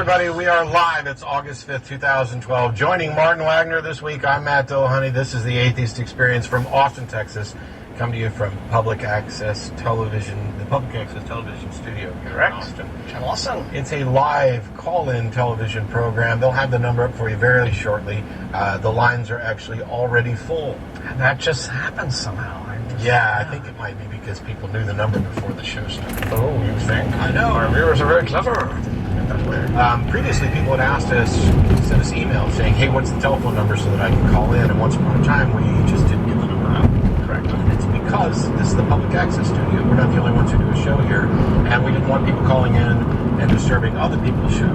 everybody. We are live. It's August 5th, 2012. Joining Martin Wagner this week, I'm Matt Dillahunty. This is the Atheist Experience from Austin, Texas. Come to you from Public Access Television, the Public Access Television studio here in Austin. Channel Austin. It's a live call-in television program. They'll have the number up for you very shortly. The lines are actually already full. And that just happened somehow. I think it might be because people knew the number before the show started. Oh, you think? I know. Our viewers are very clever. Previously, people had asked us, sent us emails saying, hey, what's the telephone number so that I can call in? And once upon a time, we just didn't give the number out. Correct. It's because this is the Public Access Studio. We're not the only ones who do a show here. And we didn't want people calling in and disturbing other people's show.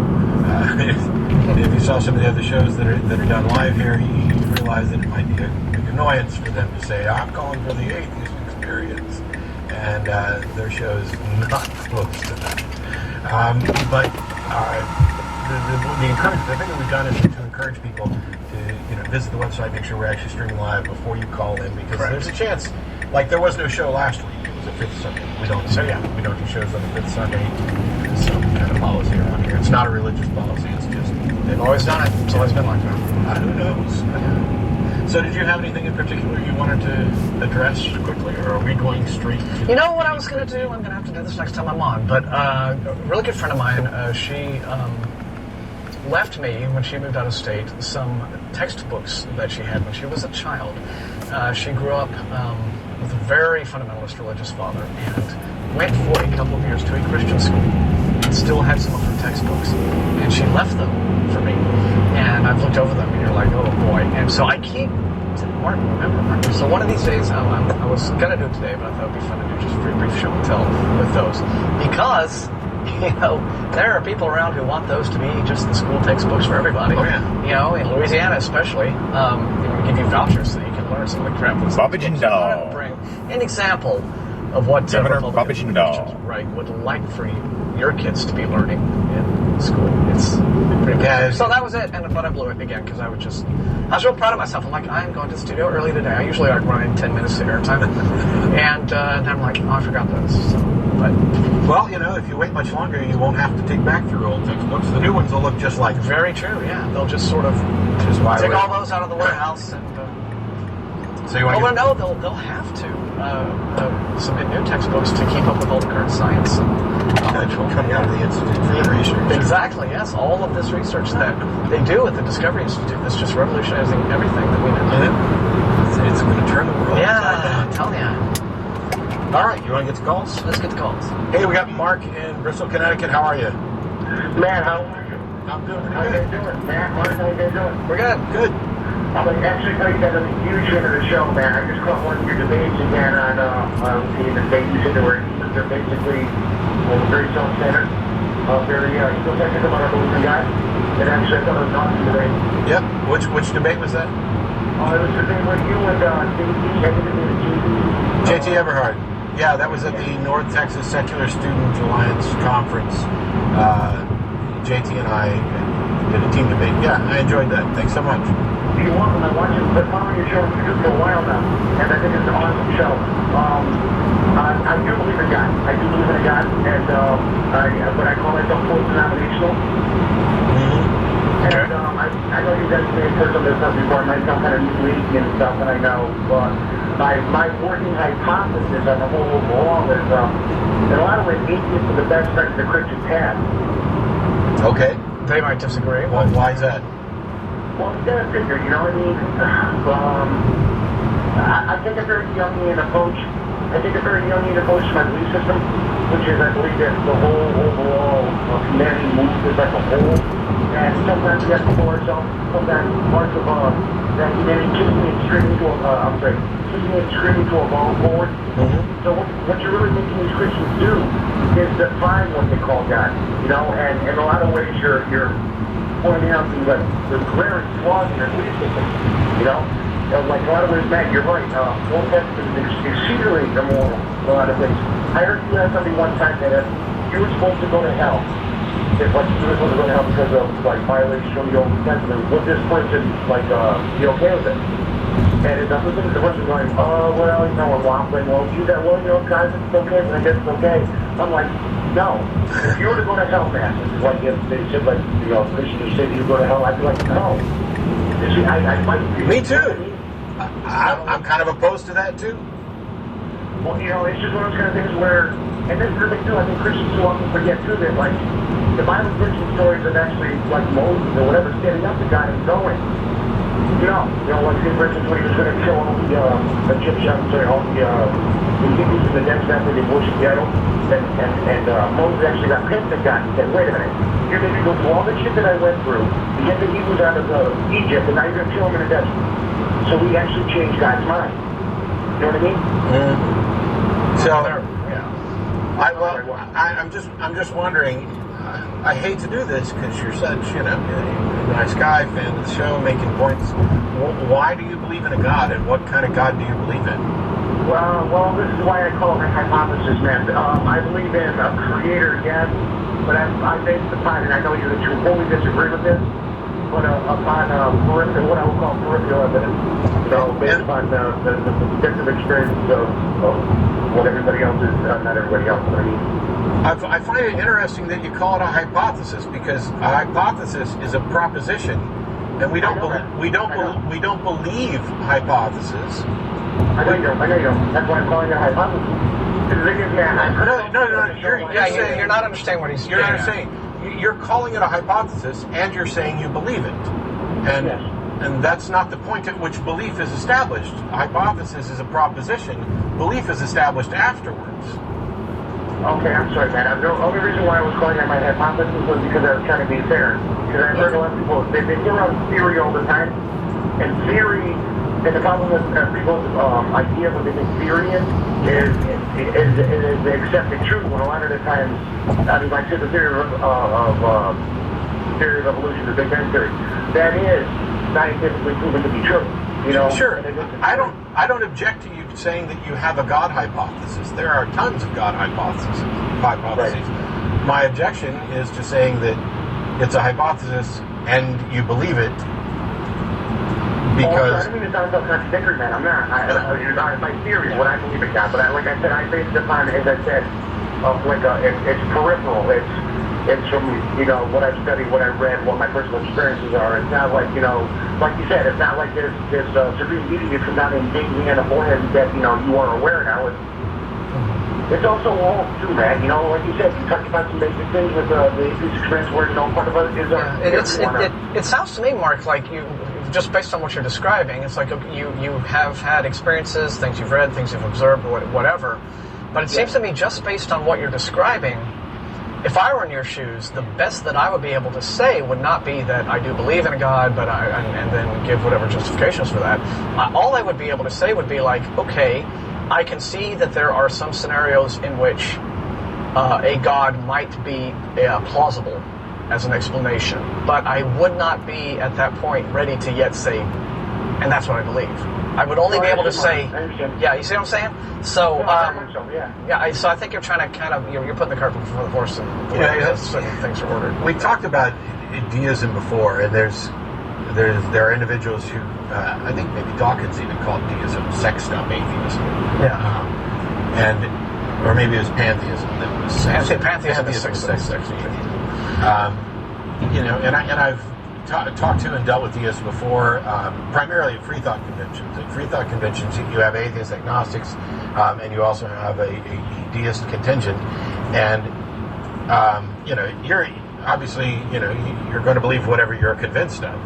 If you saw some of the other shows that are done live here, you realize that it might be an annoyance for them to say, I'm calling for the Atheist Experience. And their show is not close to that. But the encouragement, the thing that we've done is to encourage people to visit the website, make sure we're actually streaming live before you call in, because there's a chance. Like there was no show last week; it was a fifth Sunday. We don't do shows on the fifth Sunday. There's some kind of policy around here. It's not a religious policy. It's just they've always done it. It's always been like that. Who knows? So did you have anything in particular you wanted to address quickly, or are we going straight to... You know what I was going to do? I'm going to have to do this next time I'm on. But a really good friend of mine, she left me, when she moved out of state, some textbooks that she had when she was a child. She grew up with a very fundamentalist religious father and went for a couple of years to a Christian school and still had some of her textbooks. And she left them for me. And I've looked over them, and you're like, oh boy. And so I keep... Martin, remember Martin? So one of these days, I was going to do it today, but I thought it would be fun to do just a very brief show and tell with those. Because, there are people around who want those to be just the school textbooks for everybody. Oh, yeah. In Louisiana especially, we give you vouchers so that you can learn some of the crap. Babajindal. Bring an example of what Governor Babajindal would like for your kids to be learning in school. It's pretty bad. So that was it, but I blew it again because I was real proud of myself. I'm like, I'm going to the studio early today. I usually run 10 minutes to airtime, and I'm like, oh, I forgot those. So, well, if you wait much longer, you won't have to take back your old textbooks. The new ones will look just like... Very true. Yeah, they'll just sort of take all those out of the warehouse and. So you want they'll have to submit new textbooks to keep up with all the current science and coming out of the Institute for the Research. Exactly, yes. All of this research that they do at the Discovery Institute is just revolutionizing everything that we know. It's going to turn the world upside down. I'm telling you. All right, you want to get to calls? Let's get to calls. Hey, we got Mark in Bristol, Connecticut. How are you? Matt, how are you? I'm doing pretty good. How you doing? Matt, how you doing? We're good. Good. I'm actually tell you guys I'm a huge fan of the show, man. I just caught one of your debates again on the debate you said where they're basically very self-centered, very egocentric about our belief in God. And actually, I thought it was an awesome debate. Yep. Which debate was that? It was the debate with you and JT Everhard. Yeah, that was at the North Texas Secular Student Alliance Conference. JT and I did a team debate. Yeah, I enjoyed that. Thanks so much. You're welcome. I watched you, but following your show for a while now, and I think it's an awesome show. I do believe in God. I do believe in a God, and but I call myself post-denominational. And I know you guys may have heard some of this stuff before. It might sound kind of new and stuff, and I know, but my working hypothesis on the whole overall is, in a lot of ways, atheists are the best friends the Christians have. Okay. They might disagree. Well, why is that? Well, you gotta figure, you know what I mean? I take a very Jungian approach. I take a very Jungian approach to my belief system, which is I believe that the whole overall humanity moves as like a whole. And sometimes we have to pull ourselves, sometimes parts of that humanity kicking and screaming to evolve forward. So what you're really making these Christians do is define what they call God, and in a lot of ways you're pointing out the glaring flaws in their belief system, like a lot of ways, Matt, you're right, Old Testament is exceedingly immoral in a lot of things. I heard you have something one time that if you were supposed to go to hell, you were supposed to go to hell because of, violation of the Old Testament, would this person, be okay with it? And the person going, we're waffling, guys, it's okay, but I guess it's okay. I'm like, No. If you were to go to hell, man, like if they said, like, you know, Christians say you go to hell, I'd be like, no. You see, I fight people. Me too. I'm kind of opposed to that too. Well, you know, it's just one of those kind of things where, and this is the thing too, I think Christians too often forget too that, like, the Bible Christian stories are actually, like Moses or whatever, standing up to God and going. You know, like, for instance, when he was going to kill all the Egyptians, all the Hebrews in the desert after they worshiped the idol, and Moses actually got pissed at God and said, wait a minute, you're going to go through all the shit that I went through to get the Hebrews out of Egypt, and now you're going to kill them in the desert. So we actually changed God's mind. You know what I mean? So, Yeah. I'm just wondering. I hate to do this because you're such, you know, a nice guy, fan of the show, making points. Why do you believe in a God, and what kind of God do you believe in? Well, this is why I call it a hypothesis, man. I believe in a creator, yes, but I base it upon, and I know you wholly disagree with this, but upon peripheral, what I would call peripheral evidence. So based upon the subjective experience of what everybody else is, not everybody else, but I mean. I find it interesting that you call it a hypothesis, because a hypothesis is a proposition, and we don't believe hypotheses. I know you don't. That's why I'm calling it a hypothesis. The thing is, man, No. You're not understanding what he's You're not saying. saying. You're calling it a hypothesis, and you're saying you believe it, and yes. And that's not the point at which belief is established. A hypothesis is a proposition. Belief is established afterwards. Okay, I'm sorry, man. The only reason why I was calling that my hypothesis was because I was trying to be fair. Because I've heard a lot of people, they throw around theory all the time. And theory, and the problem with people's idea of what they think theory is accepted truth, when a lot of the times, I mean, like the theory of evolution, the Big Bang Theory, that is scientifically proven to be true. You know? Sure. I don't object to you saying that you have a God hypothesis. There are tons of God hypotheses. Right. My objection is to saying that it's a hypothesis and you believe it because... I don't mean to sound so contradictory, man. I'm not. My theory is what I believe in God, but like I said, I base it upon, as I said, it's peripheral. It's from, you know, what I've studied, what I've read, what my personal experiences are. It's not like, you know, like you said, it's not like this supreme being you come down and dig me in the forehead that, you know, you are aware now. It's also all too, man. You know, like you said, you talked about some basic things with the atheist experience where, you know, part of it is it sounds to me, Mark, like you, just based on what you're describing, it's like you have had experiences, things you've read, things you've observed, whatever. But it seems to me, just based on what you're describing, if I were in your shoes, the best that I would be able to say would not be that I do believe in a God, but and then give whatever justifications for that. All I would be able to say would be like, okay, I can see that there are some scenarios in which a God might be plausible as an explanation, but I would not be at that point ready to yet say, and that's what I believe. I would only be able to say, yeah, you see what I'm saying? So, so I think you're trying to kind of, you're putting the cart before the horse, and the way certain things are ordered. We talked about deism before, and there are individuals who, I think maybe Dawkins even called deism sexed up atheism. Yeah. Or maybe it was pantheism that was sexed. Pantheism is sexed atheism. You know, and I've talked to and dealt with deists before, primarily at free thought conventions. At free thought conventions, you have atheists, agnostics, and you also have a deist contingent. And you know, you're obviously, you know, you're going to believe whatever you're convinced of.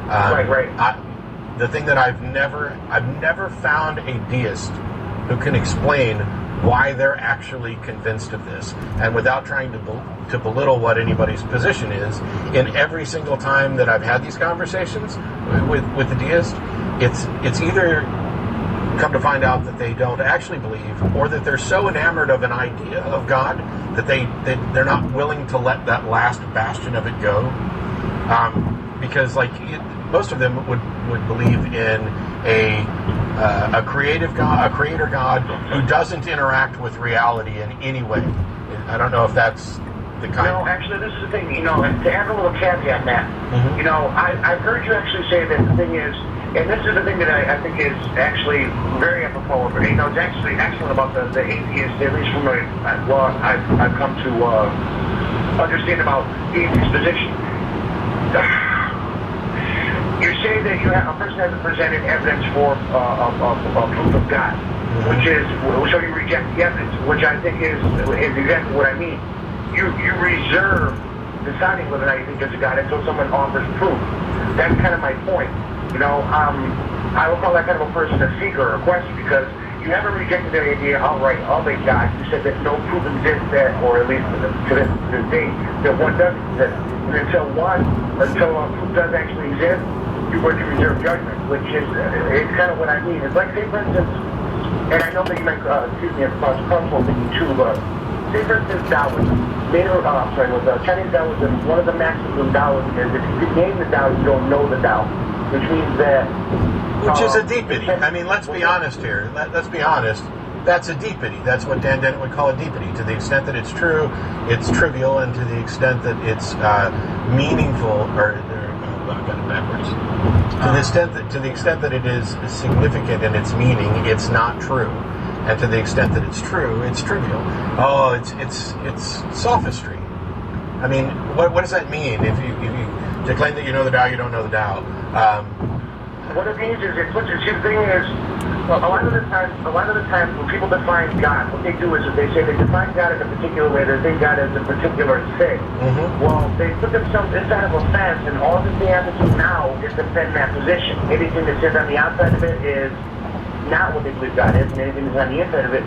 Right. The thing that I've never found a deist who can explain why they're actually convinced of this, and without trying to belittle what anybody's position is. In every single time that I've had these conversations with the deist, it's either come to find out that they don't actually believe, or that they're so enamored of an idea of God that they're not willing to let that last bastion of it go, because most of them would believe in a creative God, a creator God who doesn't interact with reality in any way. I don't know if that's the kind. No, actually, this is the thing. You know, to add a little caveat, Matt. You know, I've heard you actually say that the thing is, And this is the thing that I think is actually very apropos. You know, it's actually excellent about the atheist, at least from what I've come to understand about the atheist position. You say that a person hasn't presented evidence for a proof of God, which is, so you reject the evidence, which I think is exactly what I mean. You reserve deciding whether or not you think there's a God until someone offers proof. That's kind of my point. You know, I would call that kind of a person a seeker or a question, because you haven't rejected the idea, all right, of a God. You said that no proof exists that, or at least to this date, that one does exist. And until proof does actually exist, you're going to reserve judgment, which is it's kind of what I mean. It's like, say, for instance, and I know that you might, excuse me, across cultural thinking too, but say, for instance, Taoism. With Chinese Taoism, one of the maxims of Taoism is if you could name the Tao, you don't know the Tao. Which means that... Which is a deepity. I mean, let's be honest here. Let's be honest. That's a deepity. That's what Dan Dennett would call a deepity. To the extent that it's true, it's trivial, and to the extent that it's meaningful, or I've got it backwards. To the extent that it is significant in its meaning, it's not true. And to the extent that it's true, it's trivial. Oh, it's sophistry. I mean, what does that mean? If you to claim that you know the Tao, you don't know the Tao. What it means is, the thing is, a lot of the time when people define God, what they do is they say they define God in a particular way, they think God is a particular thing. Mm-hmm. Well, they put themselves inside of a fence, and all that they have to do now is defend that position. Anything that sits on the outside of it is not what they believe God is, and anything that's on the inside of it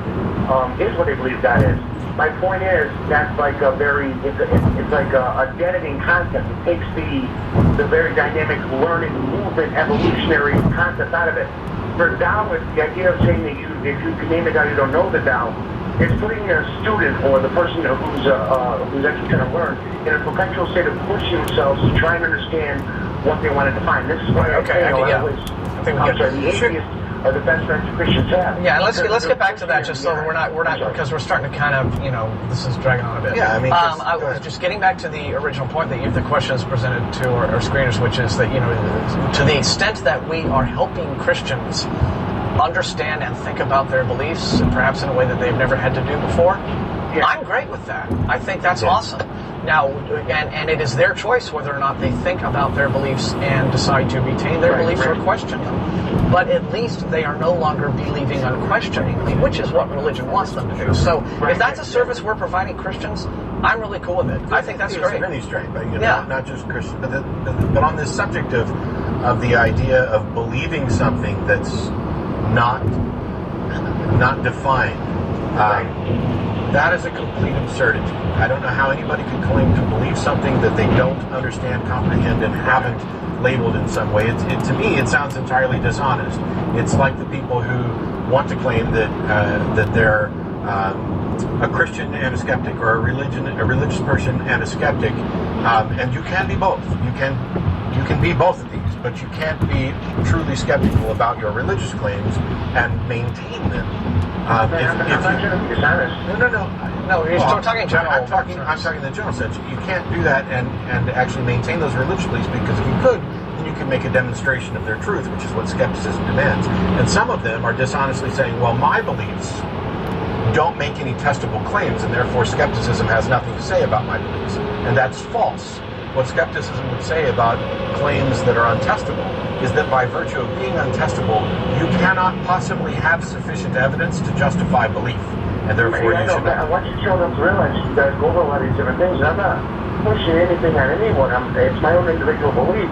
is what they believe God is. My point is, that's like a very, it's like a deadening concept. It takes the very dynamic learning, movement, evolutionary concept out of it. For Taoists, the idea of saying that if you can name the Tao, you don't know the Tao, it's putting a student or the person who's actually trying to learn in a perpetual state of pushing themselves to try and understand what they want to define. This is why I say the atheists are the best friends Christians have. Yeah, and let's get back to that, just so that we're not because we're starting to kind of, this is dragging on a bit. Yeah, I mean, I was just getting back to the original point that the question is presented to our screeners, which is that to the extent that we are helping Christians understand and think about their beliefs, and perhaps in a way that they've never had to do before. Yeah. I'm great with that. I think that's awesome. Now, and it is their choice whether or not they think about their beliefs and decide to retain their beliefs or question them. But at least they are no longer believing unquestioningly, which is what religion wants them to do. So if that's a service we're providing Christians, I'm really cool with it. I think that's great. It's really straight, but not just Christian, but on this subject of the idea of believing something that's not defined. That is a complete absurdity. I don't know how anybody could claim to believe something that they don't understand, comprehend, and haven't labeled in some way. To me, it sounds entirely dishonest. It's like the people who want to claim that they're a Christian and a skeptic, or a religious person and a skeptic, and you can be both. You can be both of these, but you can't be truly skeptical about your religious claims and maintain them. I'm not trying to be dishonest. No, you're talking in general. I'm talking in the general sense. You can't do that and actually maintain those religious beliefs, because if you could, then you could make a demonstration of their truth, which is what skepticism demands. And some of them are dishonestly saying, well, my beliefs don't make any testable claims, and therefore skepticism has nothing to say about my beliefs. And that's false. What skepticism would say about claims that are untestable is that by virtue of being untestable, you cannot possibly have sufficient evidence to justify belief, and therefore you should not. I want you children to realize you guys go over a lot of these different things. I'm not pushing anything on anyone. It's my own individual belief.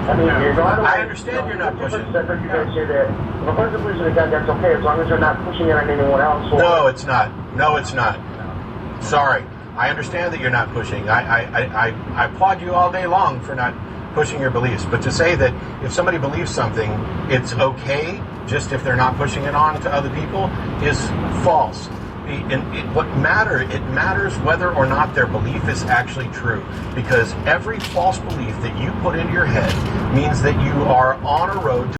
I mean, I understand you're not pushing. You guys say that if a person believes in a God, that's okay, as long as they're not pushing it on anyone else. No, it's not. No, it's not. Sorry. I understand that you're not pushing. I applaud you all day long for not pushing your beliefs. But to say that if somebody believes something, it's okay just if they're not pushing it on to other people is false. It matters whether or not their belief is actually true, because every false belief that you put into your head means that you are on a road to